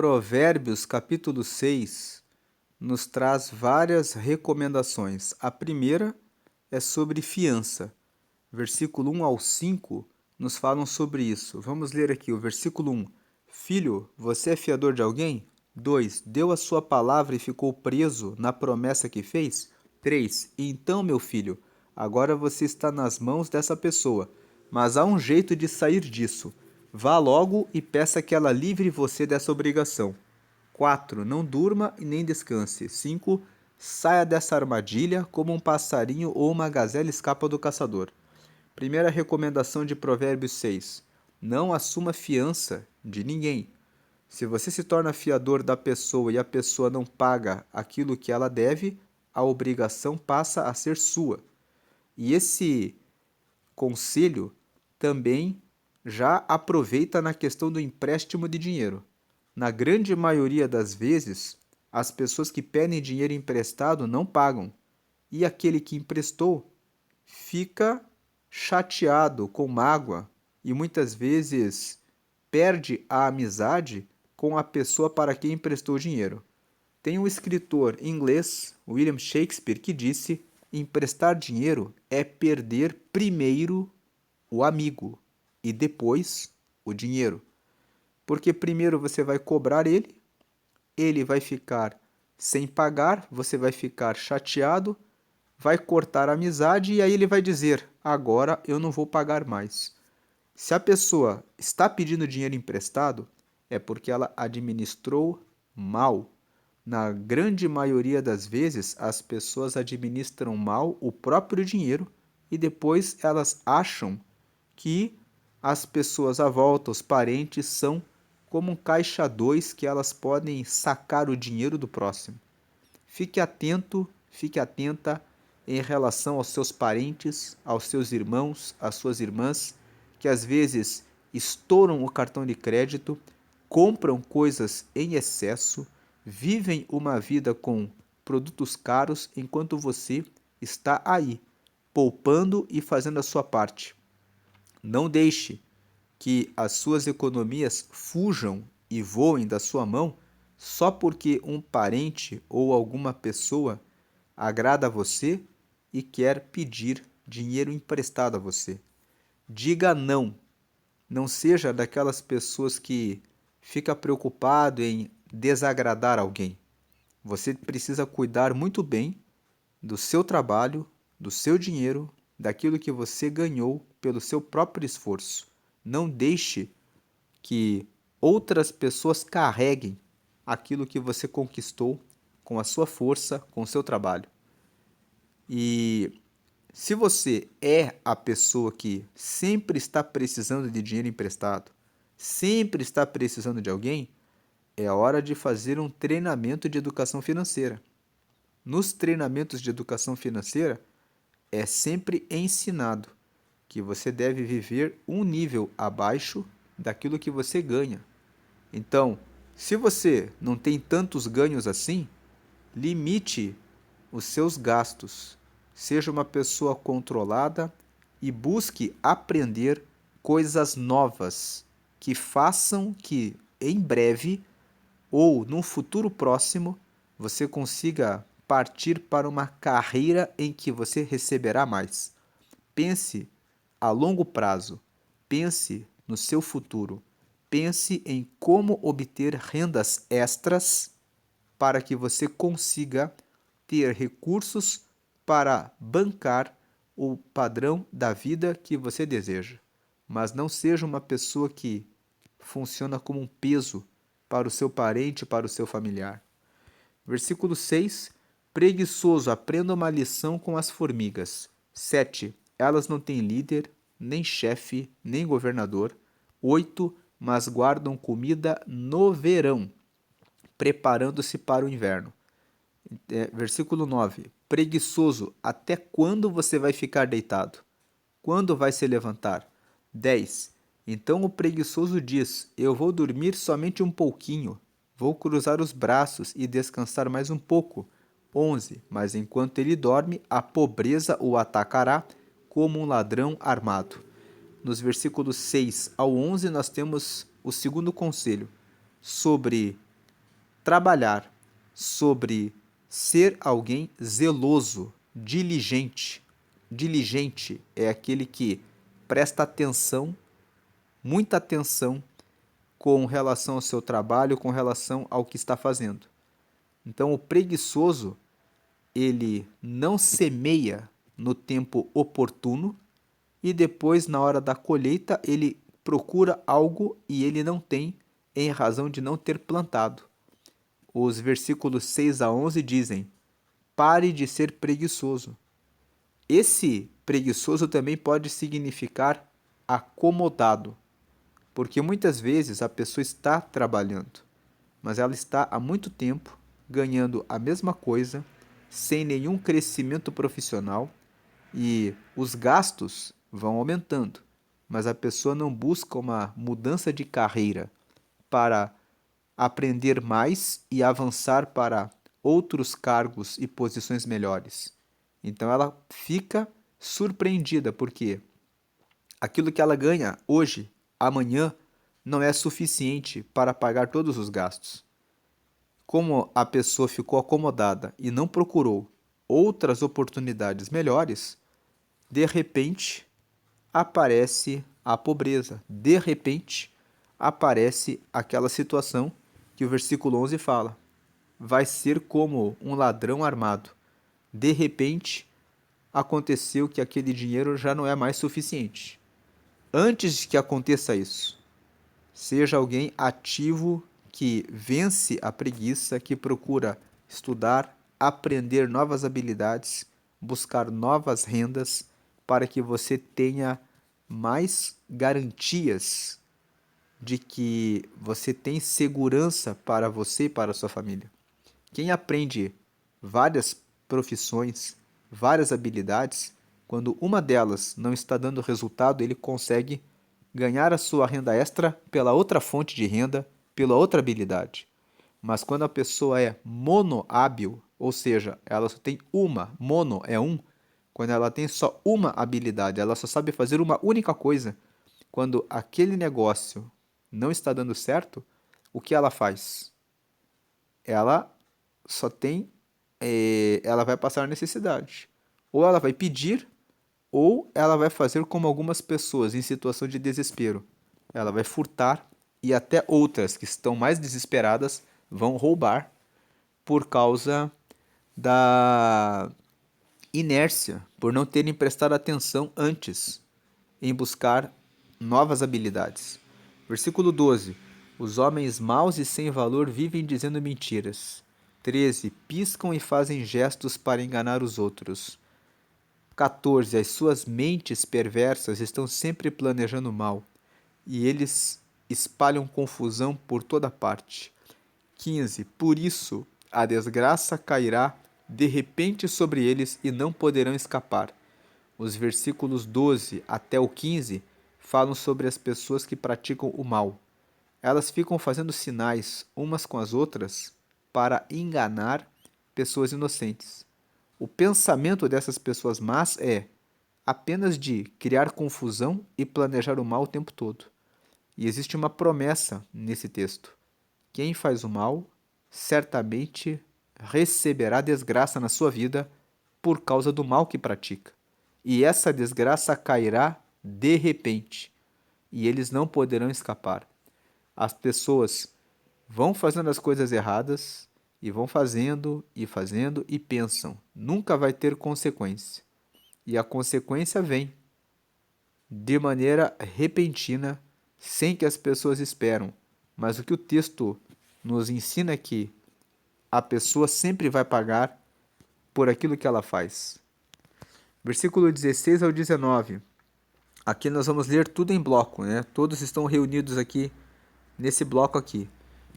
Provérbios capítulo 6 nos traz várias recomendações. A primeira é sobre fiança. Versículo 1 ao 5 nos falam sobre isso. Vamos ler aqui o versículo 1. Filho, você é fiador de alguém? 2. Deu a sua palavra e ficou preso na promessa que fez? 3. Então, meu filho, agora você está nas mãos dessa pessoa, mas há um jeito de sair disso. Vá logo e peça que ela livre você dessa obrigação. 4. Não durma e nem descanse. 5. Saia dessa armadilha como um passarinho ou uma gazela escapa do caçador. Primeira recomendação de Provérbios 6. Não assuma fiança de ninguém. Se você se torna fiador da pessoa e a pessoa não paga aquilo que ela deve, a obrigação passa a ser sua. E esse conselho também já aproveita na questão do empréstimo de dinheiro. Na grande maioria das vezes, as pessoas que pedem dinheiro emprestado não pagam, e aquele que emprestou fica chateado, com mágoa, e muitas vezes perde a amizade com a pessoa para quem emprestou o dinheiro. Tem um escritor inglês, William Shakespeare, que disse: emprestar dinheiro é perder primeiro o amigo e depois o dinheiro. Porque primeiro você vai cobrar ele vai ficar sem pagar, você vai ficar chateado, vai cortar a amizade e aí ele vai dizer: agora eu não vou pagar mais. Se a pessoa está pedindo dinheiro emprestado, é porque ela administrou mal. Na grande maioria das vezes, as pessoas administram mal o próprio dinheiro e depois elas acham que as pessoas à volta, os parentes, são como um caixa 2 que elas podem sacar o dinheiro do próximo. Fique atento, fique atenta em relação aos seus parentes, aos seus irmãos, às suas irmãs, que às vezes estouram o cartão de crédito, compram coisas em excesso, vivem uma vida com produtos caros enquanto você está aí, poupando e fazendo a sua parte. Não deixe que as suas economias fujam e voem da sua mão só porque um parente ou alguma pessoa agrada a você e quer pedir dinheiro emprestado a você. Diga não. Não seja daquelas pessoas que fica preocupado em desagradar alguém. Você precisa cuidar muito bem do seu trabalho, do seu dinheiro, daquilo que você ganhou pelo seu próprio esforço. Não deixe que outras pessoas carreguem aquilo que você conquistou com a sua força, com o seu trabalho. E se você é a pessoa que sempre está precisando de dinheiro emprestado, sempre está precisando de alguém, é hora de fazer um treinamento de educação financeira. Nos treinamentos de educação financeira, é sempre ensinado que você deve viver um nível abaixo daquilo que você ganha. Então, se você não tem tantos ganhos assim, limite os seus gastos. Seja uma pessoa controlada e busque aprender coisas novas que façam que em breve ou num futuro próximo você consiga partir para uma carreira em que você receberá mais. Pense a longo prazo, pense no seu futuro, pense em como obter rendas extras para que você consiga ter recursos para bancar o padrão da vida que você deseja. Mas não seja uma pessoa que funciona como um peso para o seu parente, para o seu familiar. Versículo 6. Preguiçoso, aprenda uma lição com as formigas. 7. Elas não têm líder, nem chefe, nem governador. 8. Mas guardam comida no verão, preparando-se para o inverno. Versículo 9. Preguiçoso, até quando você vai ficar deitado? Quando vai se levantar? 10. Então o preguiçoso diz: eu vou dormir somente um pouquinho, vou cruzar os braços e descansar mais um pouco. 11. Mas enquanto ele dorme, a pobreza o atacará como um ladrão armado. Nos versículos 6 ao 11 nós temos o segundo conselho sobre trabalhar sobre ser alguém zeloso, diligente. Diligente é aquele que presta atenção, muita atenção, com relação ao seu trabalho, com relação ao que está fazendo. Então, o preguiçoso, ele não semeia no tempo oportuno e depois, na hora da colheita, ele procura algo e ele não tem, em razão de não ter plantado. Os versículos 6 a 11 dizem: pare de ser preguiçoso. Esse preguiçoso também pode significar acomodado, porque muitas vezes a pessoa está trabalhando, mas ela está há muito tempo ganhando a mesma coisa, sem nenhum crescimento profissional, e os gastos vão aumentando, mas a pessoa não busca uma mudança de carreira para aprender mais e avançar para outros cargos e posições melhores. Então ela fica surpreendida porque aquilo que ela ganha hoje, amanhã, não é suficiente para pagar todos os gastos. Como a pessoa ficou acomodada e não procurou outras oportunidades melhores, de repente aparece a pobreza. De repente aparece aquela situação que o versículo 11 fala. Vai ser como um ladrão armado. De repente aconteceu que aquele dinheiro já não é mais suficiente. Antes de que aconteça isso, seja alguém ativo que vence a preguiça, que procura estudar, aprender novas habilidades, buscar novas rendas para que você tenha mais garantias de que você tem segurança para você e para a sua família. Quem aprende várias profissões, várias habilidades, quando uma delas não está dando resultado, ele consegue ganhar a sua renda extra pela outra fonte de renda, pela outra habilidade. Mas quando a pessoa é monohábil, ou seja, ela só tem uma, mono é um, quando ela tem só uma habilidade, ela só sabe fazer uma única coisa, quando aquele negócio não está dando certo, o que ela faz? Ela só tem, ela vai passar necessidade. Ou ela vai pedir, ou ela vai fazer como algumas pessoas em situação de desespero. Ela vai furtar e até outras que estão mais desesperadas vão roubar por causa da inércia, por não terem prestado atenção antes em buscar novas habilidades. Versículo 12. Os homens maus e sem valor vivem dizendo mentiras. 13. Piscam e fazem gestos para enganar os outros. 14. As suas mentes perversas estão sempre planejando mal, e eles espalham confusão por toda parte. 15. Por isso a desgraça cairá de repente sobre eles e não poderão escapar. Os versículos 12 até o 15 falam sobre as pessoas que praticam o mal. Elas ficam fazendo sinais umas com as outras para enganar pessoas inocentes. O pensamento dessas pessoas más é apenas de criar confusão e planejar o mal o tempo todo. E existe uma promessa nesse texto. Quem faz o mal certamente receberá desgraça na sua vida por causa do mal que pratica. E essa desgraça cairá de repente, e eles não poderão escapar. As pessoas vão fazendo as coisas erradas e vão fazendo e pensam, nunca vai ter consequência. E a consequência vem de maneira repentina, sem que as pessoas esperam. Mas o que o texto nos ensina é que a pessoa sempre vai pagar por aquilo que ela faz. Versículo 16 ao 19. Aqui nós vamos ler tudo em bloco, né? Todos estão reunidos aqui nesse bloco aqui.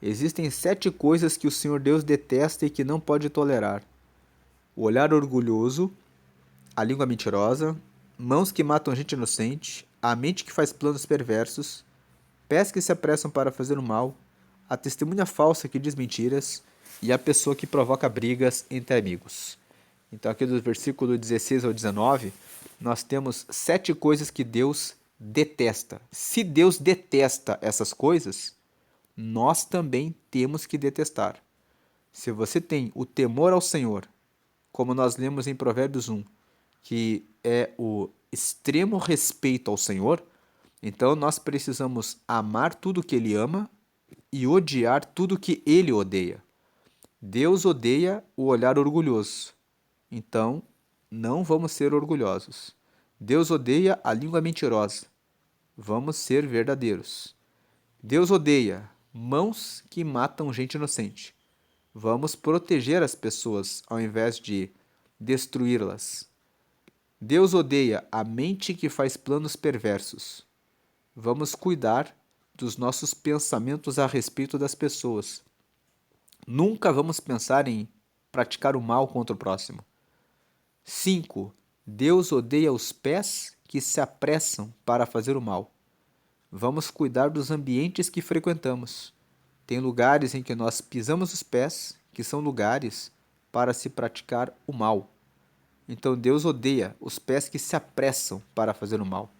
Existem 7 coisas que o Senhor Deus detesta e que não pode tolerar: o olhar orgulhoso, a língua mentirosa, mãos que matam gente inocente, a mente que faz planos perversos, pés que se apressam para fazer o mal, a testemunha falsa que diz mentiras e a pessoa que provoca brigas entre amigos. Então aqui do versículo 16 ao 19, nós temos 7 coisas que Deus detesta. Se Deus detesta essas coisas, nós também temos que detestar. Se você tem o temor ao Senhor, como nós lemos em Provérbios 1, que é o extremo respeito ao Senhor, então nós precisamos amar tudo que Ele ama e odiar tudo que Ele odeia. Deus odeia o olhar orgulhoso, então não vamos ser orgulhosos. Deus odeia a língua mentirosa, vamos ser verdadeiros. Deus odeia mãos que matam gente inocente. Vamos proteger as pessoas ao invés de destruí-las. Deus odeia a mente que faz planos perversos. Vamos cuidar dos nossos pensamentos a respeito das pessoas. Nunca vamos pensar em praticar o mal contra o próximo. 5. Deus odeia os pés que se apressam para fazer o mal. Vamos cuidar dos ambientes que frequentamos. Tem lugares em que nós pisamos os pés, que são lugares para se praticar o mal. Então Deus odeia os pés que se apressam para fazer o mal.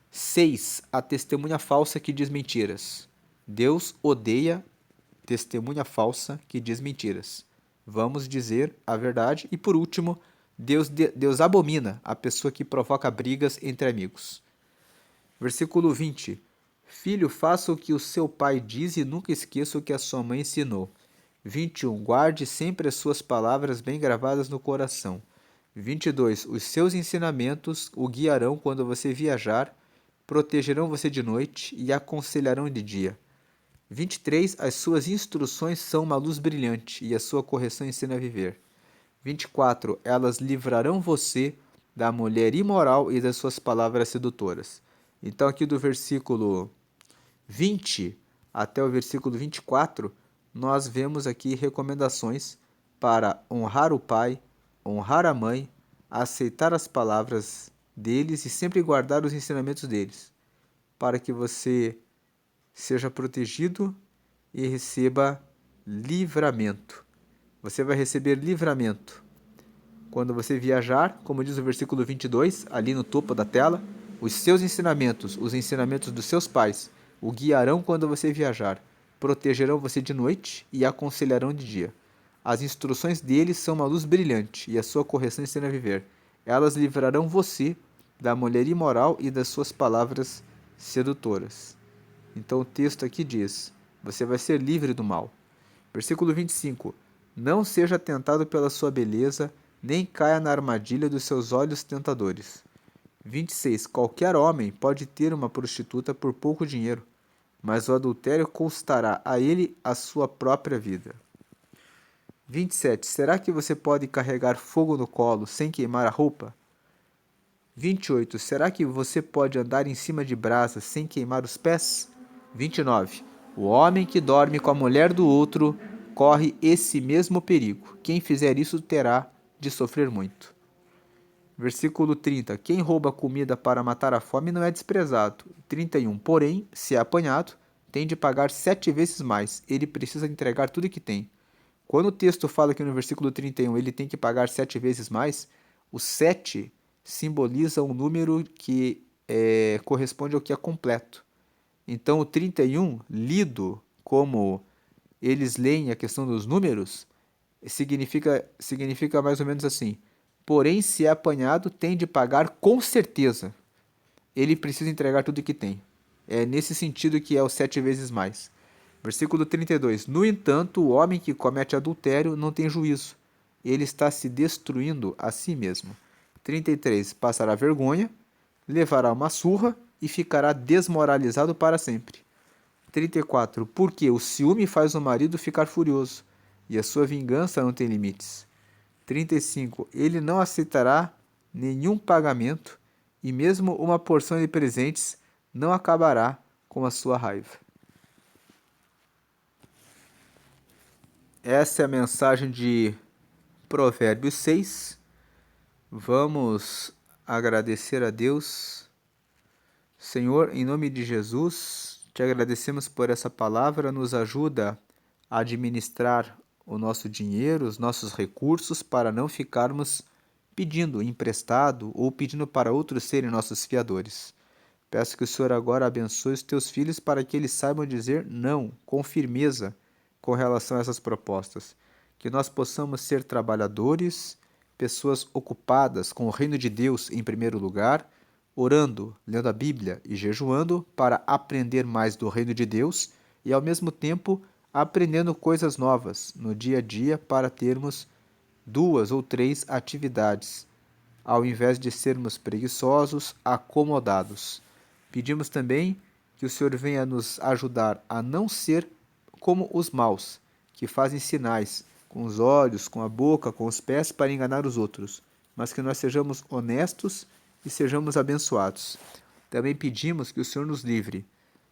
6. A testemunha falsa que diz mentiras. Deus odeia testemunha falsa que diz mentiras. Vamos dizer a verdade. E por último, Deus abomina a pessoa que provoca brigas entre amigos. Versículo 20. Filho, faça o que o seu pai diz e nunca esqueça o que a sua mãe ensinou. 21. Guarde sempre as suas palavras bem gravadas no coração. 22. Os seus ensinamentos o guiarão quando você viajar, protegerão você de noite e aconselharão de dia. 23. As suas instruções são uma luz brilhante e a sua correção ensina a viver. 24. Elas livrarão você da mulher imoral e das suas palavras sedutoras. Então, aqui do versículo 20 até o versículo 24, nós vemos aqui recomendações para honrar o pai, honrar a mãe, aceitar as palavras deles e sempre guardar os ensinamentos deles, para que você seja protegido e receba livramento. Você vai receber livramento quando você viajar, como diz o versículo 22, ali no topo da tela. Os seus ensinamentos, os ensinamentos dos seus pais, o guiarão quando você viajar, protegerão você de noite e aconselharão de dia. As instruções deles são uma luz brilhante e a sua correção ensina a viver. Elas livrarão você da mulher imoral e das suas palavras sedutoras. Então o texto aqui diz, você vai ser livre do mal. Versículo 25. Não seja tentado pela sua beleza, nem caia na armadilha dos seus olhos tentadores. 26. Qualquer homem pode ter uma prostituta por pouco dinheiro, mas o adultério custará a ele a sua própria vida. 27. Será que você pode carregar fogo no colo sem queimar a roupa? 28. Será que você pode andar em cima de brasas sem queimar os pés? 29. O homem que dorme com a mulher do outro corre esse mesmo perigo. Quem fizer isso terá de sofrer muito. Versículo 30. Quem rouba comida para matar a fome não é desprezado. 31. Porém, se é apanhado, tem de pagar 7 vezes mais. Ele precisa entregar tudo que tem. Quando o texto fala aqui no versículo 31, ele tem que pagar 7 vezes mais, o 7 simboliza um número que corresponde ao que é completo. Então, o 31, lido como eles leem a questão dos números, significa mais ou menos assim. Porém, se é apanhado, tem de pagar com certeza. Ele precisa entregar tudo que tem. É nesse sentido que é o 7 vezes mais. Versículo 32. No entanto, o homem que comete adultério não tem juízo. Ele está se destruindo a si mesmo. 33. Passará vergonha, levará uma surra e ficará desmoralizado para sempre. 34. Porque o ciúme faz o marido ficar furioso, e a sua vingança não tem limites. 35. Ele não aceitará nenhum pagamento, e mesmo uma porção de presentes não acabará com a sua raiva. Essa é a mensagem de Provérbios 6. Vamos agradecer a Deus. Senhor, em nome de Jesus, te agradecemos por essa palavra, nos ajuda a administrar o nosso dinheiro, os nossos recursos, para não ficarmos pedindo emprestado ou pedindo para outros serem nossos fiadores. Peço que o Senhor agora abençoe os teus filhos para que eles saibam dizer não com firmeza com relação a essas propostas. que nós possamos ser trabalhadores, pessoas ocupadas com o reino de Deus em primeiro lugar, orando, lendo a Bíblia e jejuando para aprender mais do reino de Deus e, ao mesmo tempo, aprendendo coisas novas no dia a dia para termos 2 ou 3 atividades, ao invés de sermos preguiçosos, acomodados. Pedimos também que o Senhor venha nos ajudar a não ser como os maus, que fazem sinais com os olhos, com a boca, com os pés para enganar os outros, mas que nós sejamos honestos e sejamos abençoados. Também pedimos que o Senhor nos livre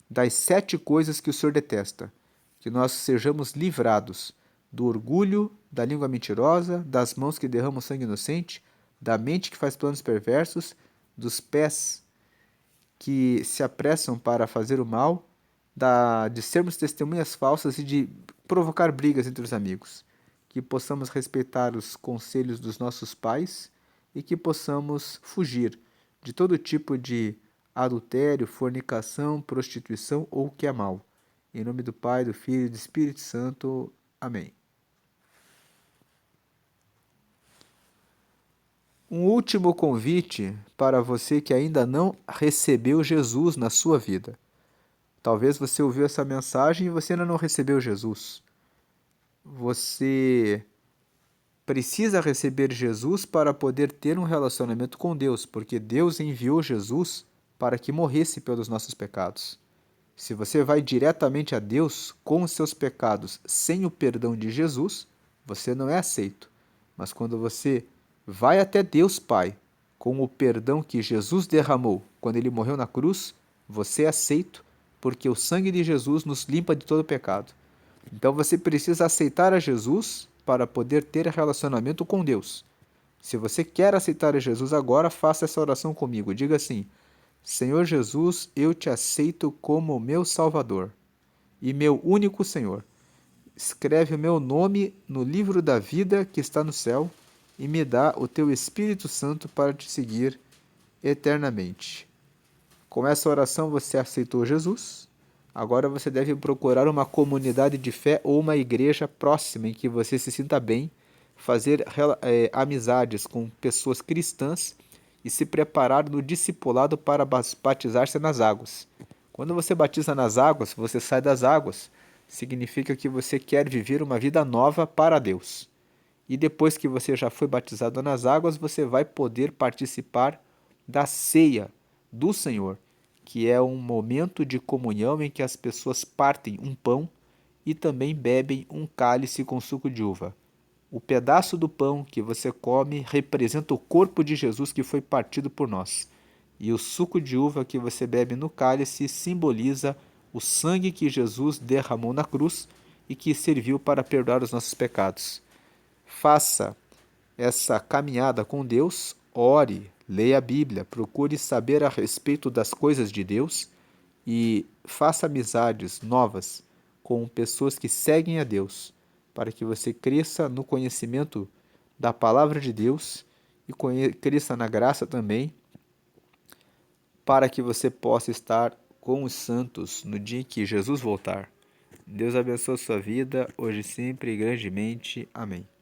das 7 coisas que o Senhor detesta, que nós sejamos livrados do orgulho, da língua mentirosa, das mãos que derramam sangue inocente, da mente que faz planos perversos, dos pés que se apressam para fazer o mal, de sermos testemunhas falsas e de provocar brigas entre os amigos. Que possamos respeitar os conselhos dos nossos pais e que possamos fugir de todo tipo de adultério, fornicação, prostituição ou o que é mal. Em nome do Pai, do Filho e do Espírito Santo. Amém. Um último convite para você que ainda não recebeu Jesus na sua vida. Talvez você ouviu essa mensagem e você ainda não recebeu Jesus. Você precisa receber Jesus para poder ter um relacionamento com Deus, porque Deus enviou Jesus para que morresse pelos nossos pecados. Se você vai diretamente a Deus com os seus pecados sem o perdão de Jesus, você não é aceito. Mas quando você vai até Deus Pai com o perdão que Jesus derramou quando ele morreu na cruz, você é aceito, porque o sangue de Jesus nos limpa de todo pecado. Então você precisa aceitar a Jesus para poder ter relacionamento com Deus. Se você quer aceitar a Jesus agora, faça essa oração comigo. Diga assim: Senhor Jesus, eu te aceito como meu Salvador e meu único Senhor. Escreve o meu nome no livro da vida que está no céu e me dá o teu Espírito Santo para te seguir eternamente. Com essa oração você aceitou Jesus. Agora você deve procurar uma comunidade de fé ou uma igreja próxima em que você se sinta bem, fazer amizades com pessoas cristãs e se preparar no discipulado para batizar-se nas águas. Quando você batiza nas águas, você sai das águas. Significa que você quer viver uma vida nova para Deus. E depois que você já foi batizado nas águas, você vai poder participar da ceia do Senhor, que é um momento de comunhão em que as pessoas partem um pão e também bebem um cálice com suco de uva. O pedaço do pão que você come representa o corpo de Jesus que foi partido por nós. E o suco de uva que você bebe no cálice simboliza o sangue que Jesus derramou na cruz e que serviu para perdoar os nossos pecados. Faça essa caminhada com Deus, ore, leia a Bíblia, procure saber a respeito das coisas de Deus e faça amizades novas com pessoas que seguem a Deus, para que você cresça no conhecimento da palavra de Deus e cresça na graça também, para que você possa estar com os santos no dia em que Jesus voltar. Deus abençoe a sua vida, hoje e sempre, grandemente. Amém.